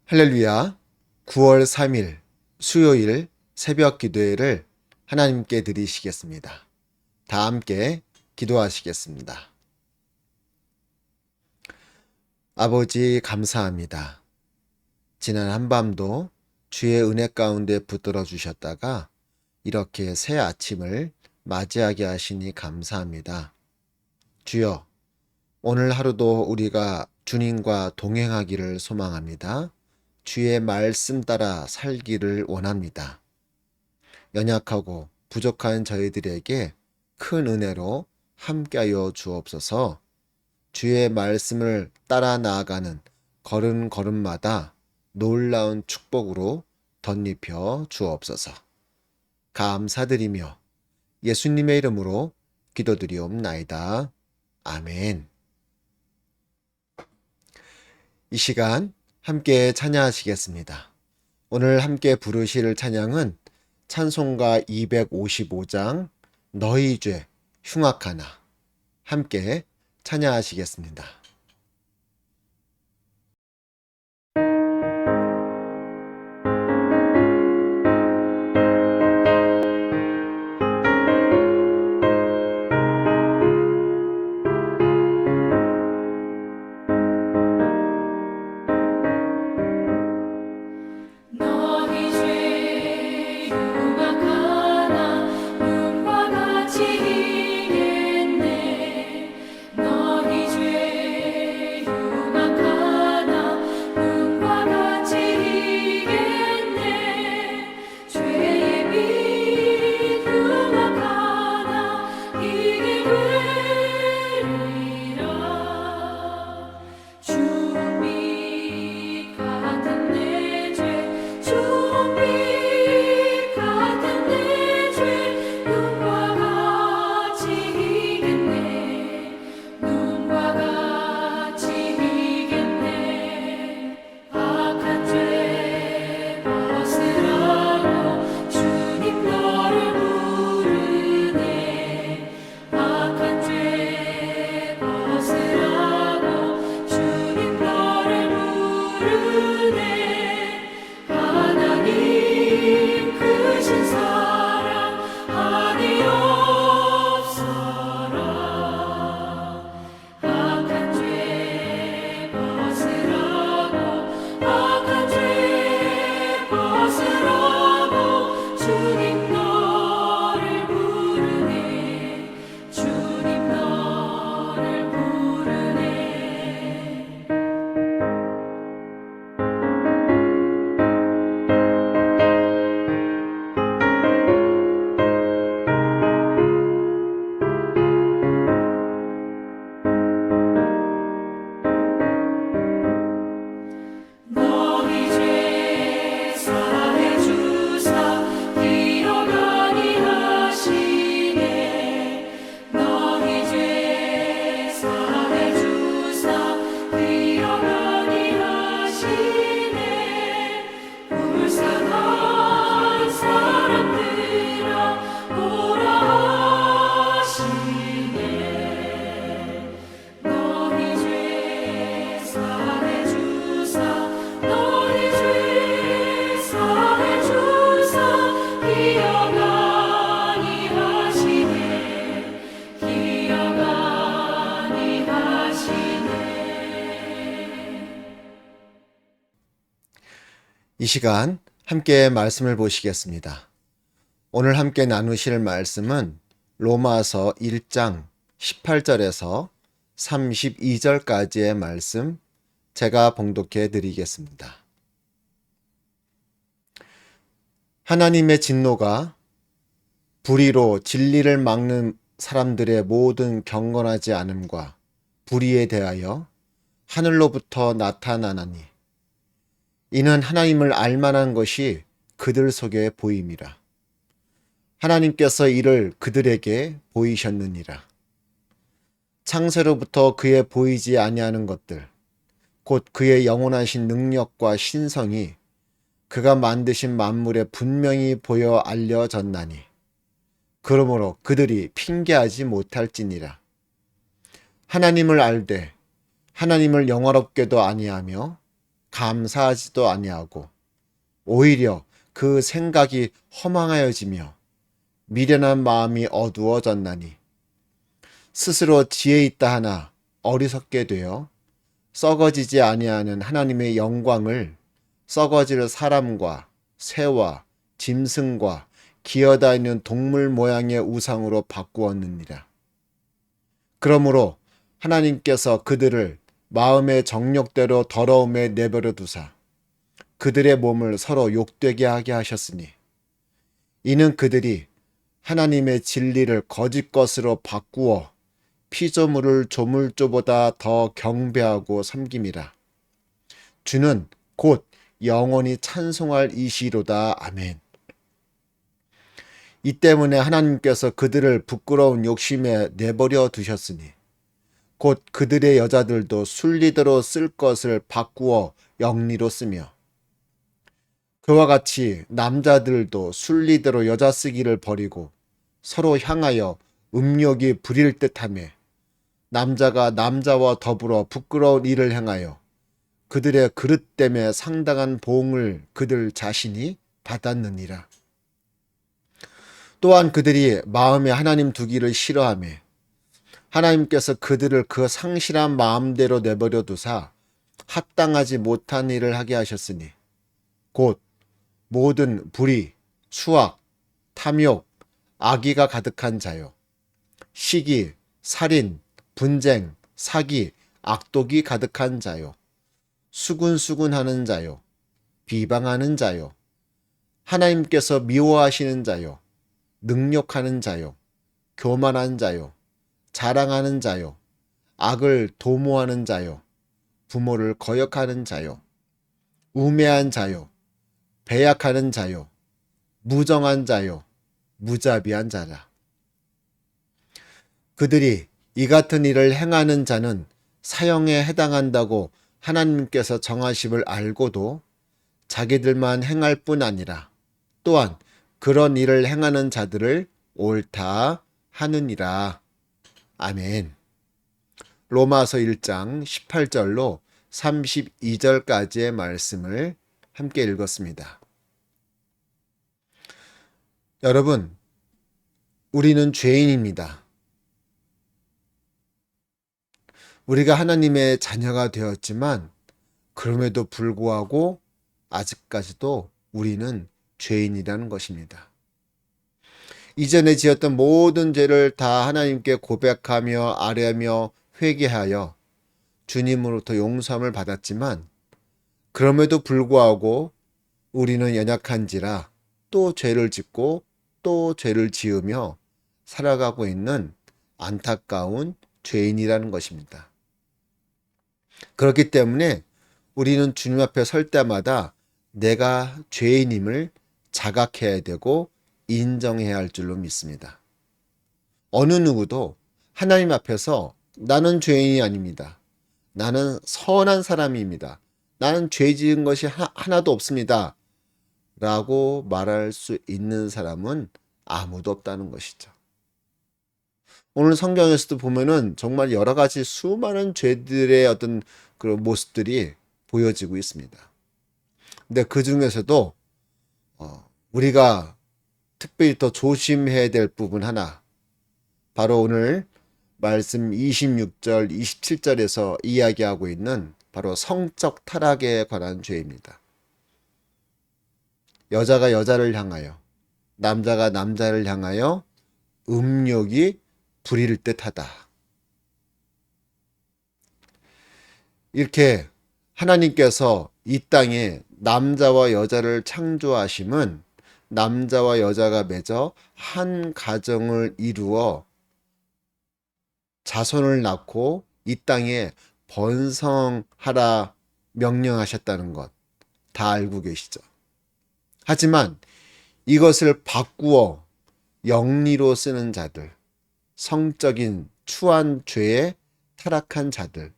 할렐루야. 9월 3일 수요일 새벽 기도회를 하나님께 드리시겠습니다. 다 함께 기도하시겠습니다. 아버지 감사합니다. 지난 한밤도 주의 은혜 가운데 붙들어 주셨다가 이렇게 새 아침을 맞이하게 하시니 감사합니다. 주여, 오늘 하루도 우리가 주님과 동행하기를 소망합니다. 주의 말씀 따라 살기를 원합니다. 연약하고 부족한 저희들에게 큰 은혜로 함께하여 주옵소서. 주의 말씀을 따라 나아가는 걸음걸음마다 놀라운 축복으로 덧입혀 주옵소서. 감사드리며 예수님의 이름으로 기도드리옵나이다. 아멘. 이 시간 함께 찬양하시겠습니다. 오늘 함께 부르실 찬양은 찬송가 255장 너희 죄 흉악하나 함께 찬양하시겠습니다. 너희 죄 흉악하나 눈과 같이 희겠네. 너희 죄 흉악하나 눈과 같이 희겠네. 죄의 빛 흉악하나 이게 되리라. 주빛 같은 내 죄 주빛 같은 내 죄 눈과 같이 희겠네. 눈과 같이 희겠네. 악한 죄 벗으라고 주님 너를 부르네. 악한 죄 벗으라고 주님 너를 부르네. 하나님 크신 사랑 아니 없어라. 악한 죄 벗으라고 악한 죄 벗으라고 주님 너를 부르네. 주님 너를 부르네. 너희 죄 사해 주사 기억 아니하시네. 너희 죄 사해 주사 기억 아니하시네. 불쌍한 사람들아 오라 하시네. 너희 죄 사해 주사 너희 죄 사해 주사 기억 아니하시네. 기억 아니하시네. 이 시간 함께 말씀을 보시겠습니다. 오늘 함께 나누실 말씀은 로마서 1장 18절에서 32절까지의 말씀 제가 봉독해 드리겠습니다. 하나님의 진노가 불의로 진리를 막는 사람들의 모든 경건하지 않음과 불의에 대하여 하늘로부터 나타나나니 이는 하나님을 알만한 것이 그들 속에 보임이라. 하나님께서 이를 그들에게 보이셨느니라. 창세로부터 그의 보이지 아니하는 것들 곧 그의 영원하신 능력과 신성이 그가 만드신 만물에 분명히 보여 알려졌나니 그러므로 그들이 핑계하지 못할지니라. 하나님을 알되 하나님을 영화롭게도 아니하며 감사하지도 아니하고 오히려 그 생각이 허망하여지며 미련한 마음이 어두워졌나니 스스로 지혜 있다 하나 어리석게 되어 썩어지지 아니하는 하나님의 영광을 썩어질 사람과 새와 짐승과 기어다니는 동물 모양의 우상으로 바꾸었느니라. 그러므로 하나님께서 그들을 마음의 정욕대로 더러움에 내버려 두사 그들의 몸을 서로 욕되게 하게 하셨으니 이는 그들이 하나님의 진리를 거짓 것으로 바꾸어 피조물을 조물조보다 더 경배하고 섬김이라. 주는 곧 영원히 찬송할 이시로다. 아멘. 이 때문에 하나님께서 그들을 부끄러운 욕심에 내버려 두셨으니 곧 그들의 여자들도 순리대로 쓸 것을 바꾸어 영리로 쓰며 그와 같이 남자들도 순리대로 여자 쓰기를 버리고 서로 향하여 음욕이 부릴 듯하며 남자가 남자와 더불어 부끄러운 일을 행하여 그들의 그릇 때문에 상당한 보응을 그들 자신이 받았느니라. 또한 그들이 마음에 하나님 두기를 싫어하며 하나님께서 그들을 그 상실한 마음대로 내버려 두사 합당하지 못한 일을 하게 하셨으니 곧 모든 불의, 수악, 탐욕, 악의가 가득한 자요 시기, 살인, 분쟁, 사기, 악독이 가득한 자요 수군수군하는 자요 비방하는 자요 하나님께서 미워하시는 자요 능욕하는 자요 교만한 자요 자랑하는 자요 악을 도모하는 자요 부모를 거역하는 자요 우매한 자요 배약하는 자요 무정한 자요 무자비한 자라. 그들이 이 같은 일을 행하는 자는 사형에 해당한다고 하나님께서 정하심을 알고도 자기들만 행할 뿐 아니라 또한 그런 일을 행하는 자들을 옳다 하느니라. 아멘. 로마서 1장 18절로 32절까지의 말씀을 함께 읽었습니다. 여러분, 우리는 죄인입니다. 우리가 하나님의 자녀가 되었지만 그럼에도 불구하고 아직까지도 우리는 죄인이라는 것입니다. 이전에 지었던 모든 죄를 다 하나님께 고백하며 아뢰며 회개하여 주님으로부터 용서함을 받았지만 그럼에도 불구하고 우리는 연약한지라 또 죄를 짓고 또 죄를 지으며 살아가고 있는 안타까운 죄인이라는 것입니다. 그렇기 때문에 우리는 주님 앞에 설 때마다 내가 죄인임을 자각해야 되고 인정해야 할 줄로 믿습니다. 어느 누구도 하나님 앞에서 나는 죄인이 아닙니다. 나는 선한 사람입니다. 나는 죄 지은 것이 하나도 없습니다. 라고 말할 수 있는 사람은 아무도 없다는 것이죠. 오늘 성경에서도 보면은 정말 여러 가지 수많은 죄들의 어떤 그런 모습들이 보여지고 있습니다. 근데 그 중에서도 우리가 특별히 더 조심해야 될 부분 하나, 바로 오늘 말씀 26절, 27절에서 이야기하고 있는 바로 성적 타락에 관한 죄입니다. 여자가 여자를 향하여, 남자가 남자를 향하여 음욕이 부릴 듯하다. 이렇게 하나님께서 이 땅에 남자와 여자를 창조하심은 남자와 여자가 맺어 한 가정을 이루어 자손을 낳고 이 땅에 번성하라 명령하셨다는 것 다 알고 계시죠. 하지만 이것을 바꾸어 영리로 쓰는 자들, 성적인 추한 죄에 타락한 자들,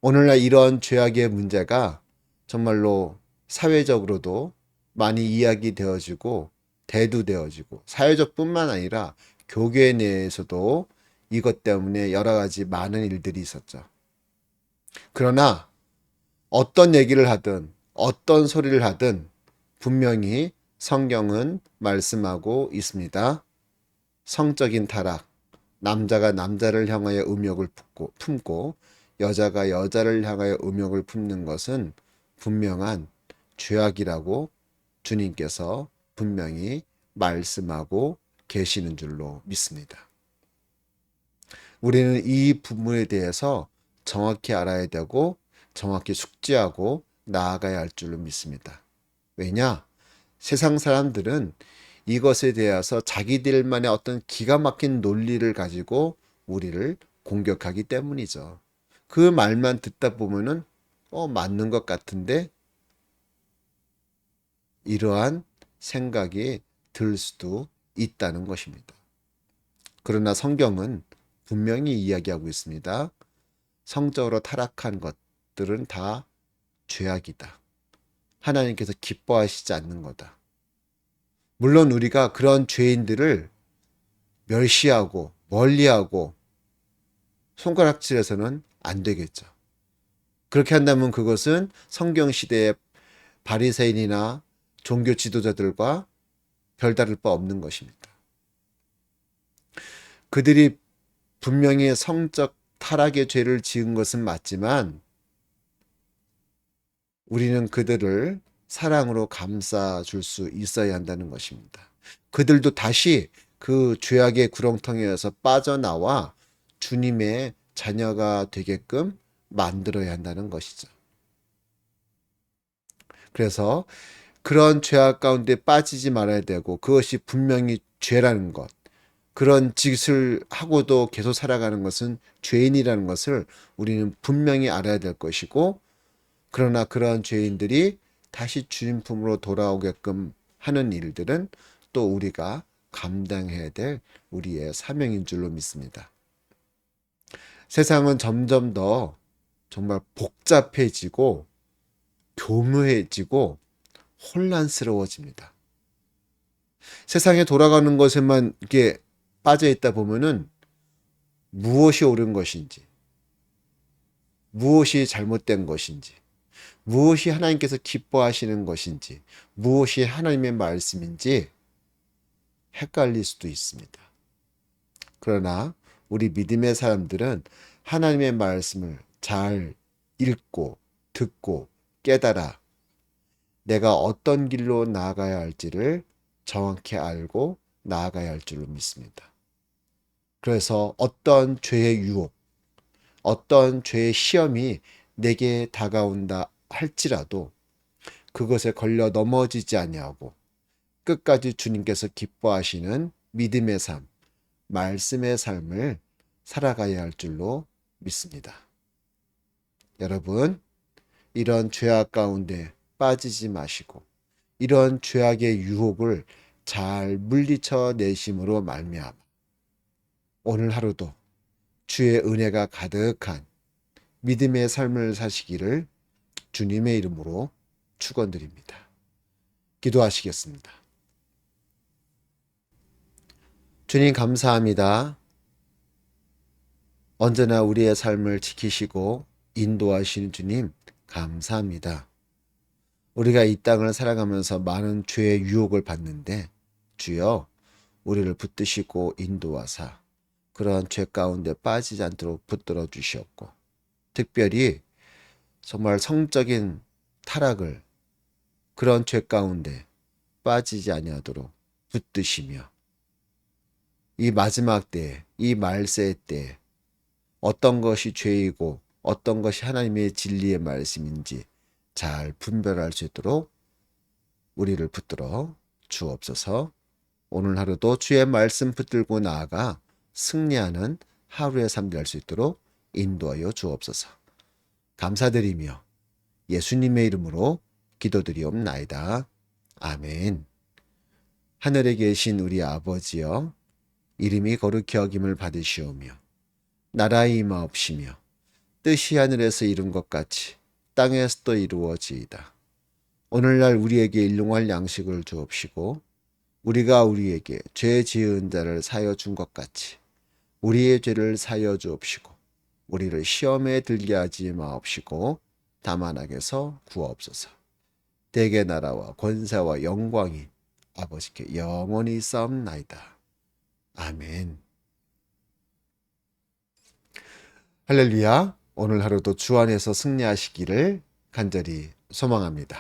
오늘날 이런 죄악의 문제가 정말로 사회적으로도 많이 이야기되어지고 대두되어지고 사회적뿐만 아니라 교회 내에서도 이것 때문에 여러 가지 많은 일들이 있었죠. 그러나 어떤 얘기를 하든 어떤 소리를 하든 분명히 성경은 말씀하고 있습니다. 성적인 타락, 남자가 남자를 향하여 음욕을 품고 여자가 여자를 향하여 음욕을 품는 것은 분명한 죄악이라고 주님께서 분명히 말씀하고 계시는 줄로 믿습니다. 우리는 이 부분에 대해서 정확히 알아야 되고 정확히 숙지하고 나아가야 할 줄로 믿습니다. 왜냐? 세상 사람들은 이것에 대해서 자기들만의 어떤 기가 막힌 논리를 가지고 우리를 공격하기 때문이죠. 그 말만 듣다 보면은 맞는 것 같은데 이러한 생각이 들 수도 있다는 것입니다. 그러나 성경은 분명히 이야기하고 있습니다. 성적으로 타락한 것들은 다 죄악이다. 하나님께서 기뻐하시지 않는 거다. 물론 우리가 그런 죄인들을 멸시하고 멀리하고 손가락질해서는 안 되겠죠. 그렇게 한다면 그것은 성경 시대의 바리새인이나 종교 지도자들과 별다를 바 없는 것입니다. 그들이 분명히 성적 타락의 죄를 지은 것은 맞지만 우리는 그들을 사랑으로 감싸줄 수 있어야 한다는 것입니다. 그들도 다시 그 죄악의 구렁텅이에서 빠져나와 주님의 자녀가 되게끔 만들어야 한다는 것이죠. 그래서 그런 죄악 가운데 빠지지 말아야 되고 그것이 분명히 죄라는 것, 그런 짓을 하고도 계속 살아가는 것은 죄인이라는 것을 우리는 분명히 알아야 될 것이고, 그러나 그런 죄인들이 다시 주님 품으로 돌아오게끔 하는 일들은 또 우리가 감당해야 될 우리의 사명인 줄로 믿습니다. 세상은 점점 더 정말 복잡해지고 교묘해지고 혼란스러워집니다. 세상에 돌아가는 것에만 이렇게 빠져 있다 보면은 무엇이 옳은 것인지, 무엇이 잘못된 것인지, 무엇이 하나님께서 기뻐하시는 것인지, 무엇이 하나님의 말씀인지 헷갈릴 수도 있습니다. 그러나 우리 믿음의 사람들은 하나님의 말씀을 잘 읽고 듣고 깨달아 내가 어떤 길로 나아가야 할지를 정확히 알고 나아가야 할 줄로 믿습니다. 그래서 어떤 죄의 유혹, 어떤 죄의 시험이 내게 다가온다 할지라도 그것에 걸려 넘어지지 아니하고 끝까지 주님께서 기뻐하시는 믿음의 삶, 말씀의 삶을 살아가야 할 줄로 믿습니다. 여러분, 이런 죄악 가운데 빠지지 마시고 이런 죄악의 유혹을 잘 물리쳐 내심으로 말미암아 오늘 하루도 주의 은혜가 가득한 믿음의 삶을 사시기를 주님의 이름으로 축원드립니다. 기도하시겠습니다. 주님 감사합니다. 언제나 우리의 삶을 지키시고 인도하시는 주님 감사합니다. 우리가 이 땅을 살아가면서 많은 죄의 유혹을 받는데 주여 우리를 붙드시고 인도하사 그러한 죄 가운데 빠지지 않도록 붙들어 주시옵고, 특별히 정말 성적인 타락을 그런 죄 가운데 빠지지 아니하도록 붙드시며 이 마지막 때에, 이 말세 때에 어떤 것이 죄이고 어떤 것이 하나님의 진리의 말씀인지 잘 분별할 수 있도록 우리를 붙들어 주옵소서. 오늘 하루도 주의 말씀 붙들고 나아가 승리하는 하루의 삶 될 수 있도록 인도하여 주옵소서. 감사드리며 예수님의 이름으로 기도드리옵나이다. 아멘. 하늘에 계신 우리 아버지여, 이름이 거룩히 여김을 받으시오며 나라의 임하옵시며 뜻이 하늘에서 이룬 것 같이 땅에서도 이루어지이다. 오늘날 우리에게 일용할 양식을 주옵시고 우리가 우리에게 죄 지은 자를 사여 준 것 같이 우리의 죄를 사여 주옵시고 우리를 시험에 들게 하지 마옵시고 다만 악에서 구하옵소서. 대개 나라와 권세와 영광이 아버지께 영원히 있사옵나이다. 아멘. 할렐루야. 오늘 하루도 주 안에서 승리하시기를 간절히 소망합니다.